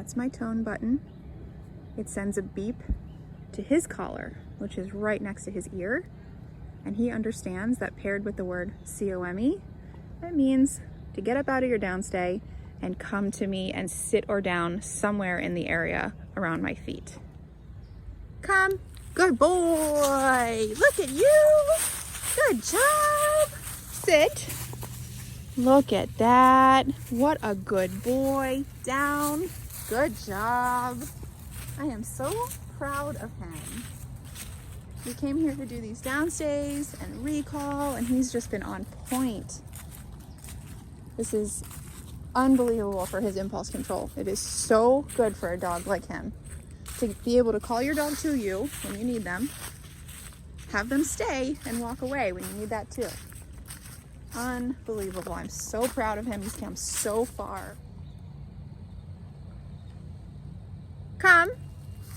That's my tone button. It sends a beep to his collar, which is right next to his ear. And he understands that paired with the word COME, that means to get up out of your downstay and come to me and sit or down somewhere in the area around my feet. Come, good boy. Look at you. Good job. Sit. Look at that. What a good boy. Down. Good job. I am so proud of him. We came here to do these downstays and recall, and he's just been on point. This is unbelievable for his impulse control. It is so good for a dog like him to be able to call your dog to you when you need them, have them stay and walk away when you need that too. Unbelievable. I'm so proud of him. He's come so far. Come.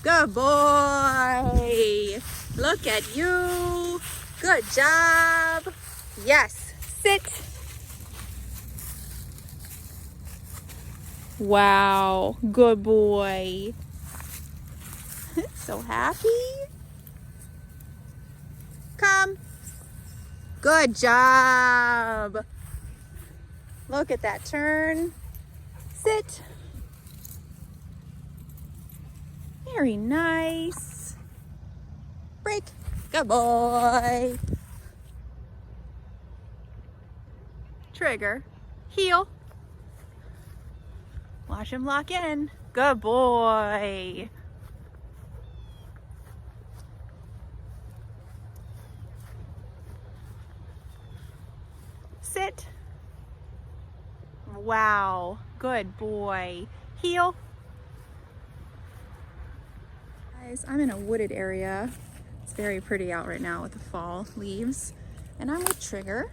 Good boy. Look at you. Good job. Yes. Sit. Wow. Good boy. So happy. Come. Good job. Look at that turn. Sit. Very nice. Break. Good boy. Trigger. Heel. Watch him lock in. Good boy. Sit. Wow. Good boy. Heel. Guys, I'm in a wooded area. It's very pretty out right now with the fall leaves. And I'm with Trigger.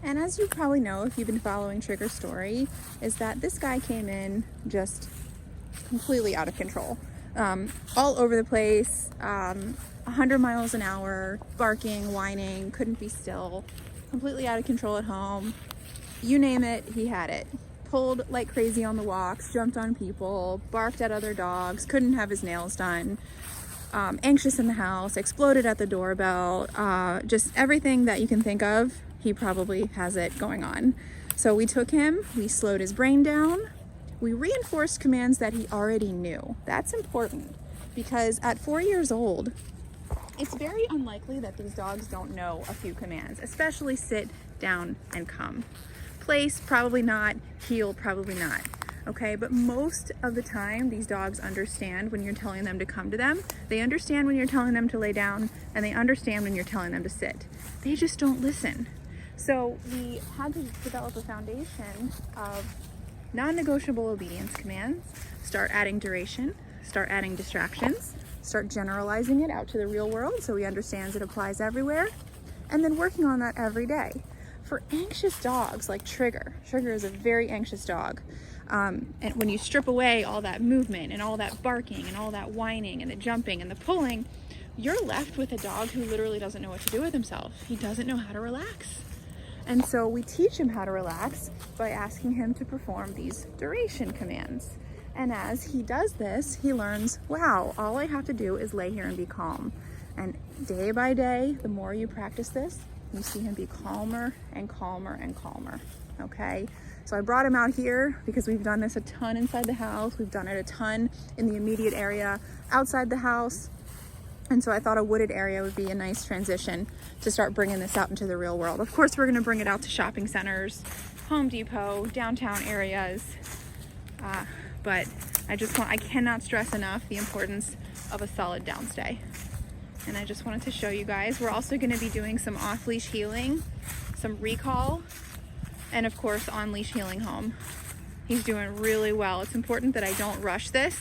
And as you probably know, if you've been following Trigger's story, is that this guy came in just completely out of control. All over the place, 100 miles an hour, barking, whining, couldn't be still, completely out of control at home. You name it, he had it. Pulled like crazy on the walks, jumped on people, barked at other dogs, couldn't have his nails done, anxious in the house, exploded at the doorbell, just everything that you can think of, he probably has it going on. So we took him, we slowed his brain down, we reinforced commands that he already knew. That's important because at 4 years old, it's very unlikely that these dogs don't know a few commands, especially sit, down, and come. Place, probably not. Heel, probably not. Okay, but most of the time, these dogs understand when you're telling them to come to them. They understand when you're telling them to lay down, and they understand when you're telling them to sit. They just don't listen. So we had to develop a foundation of non-negotiable obedience commands, start adding duration, start adding distractions, start generalizing it out to the real world so he understands it applies everywhere, and then working on that every day. For anxious dogs like Trigger is a very anxious dog. And when you strip away all that movement and all that barking and all that whining and the jumping and the pulling, you're left with a dog who literally doesn't know what to do with himself. He doesn't know how to relax. And so we teach him how to relax by asking him to perform these duration commands. And as he does this, he learns, wow, all I have to do is lay here and be calm. And day by day, the more you practice this, you see him be calmer and calmer and calmer, okay? So I brought him out here because we've done this a ton inside the house. We've done it a ton in the immediate area outside the house. And so I thought a wooded area would be a nice transition to start bringing this out into the real world. Of course, we're gonna bring it out to shopping centers, Home Depot, downtown areas. But I cannot stress enough the importance of a solid downstay. And I just wanted to show you guys. We're also gonna be doing some off-leash healing, some recall, and of course on-leash healing home. He's doing really well. It's important that I don't rush this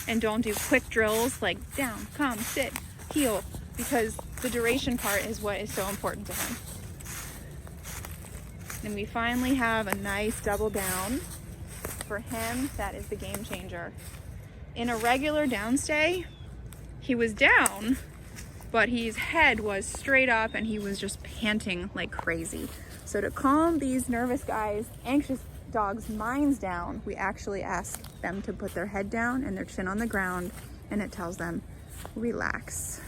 and don't do quick drills like down, come, sit, heel, because the duration part is what is so important to him. And we finally have a nice double down. For him, that is the game changer. In a regular downstay, he was down but his head was straight up and he was just panting like crazy. So to calm these nervous guys, anxious dogs' minds down, we actually ask them to put their head down and their chin on the ground, and it tells them, relax.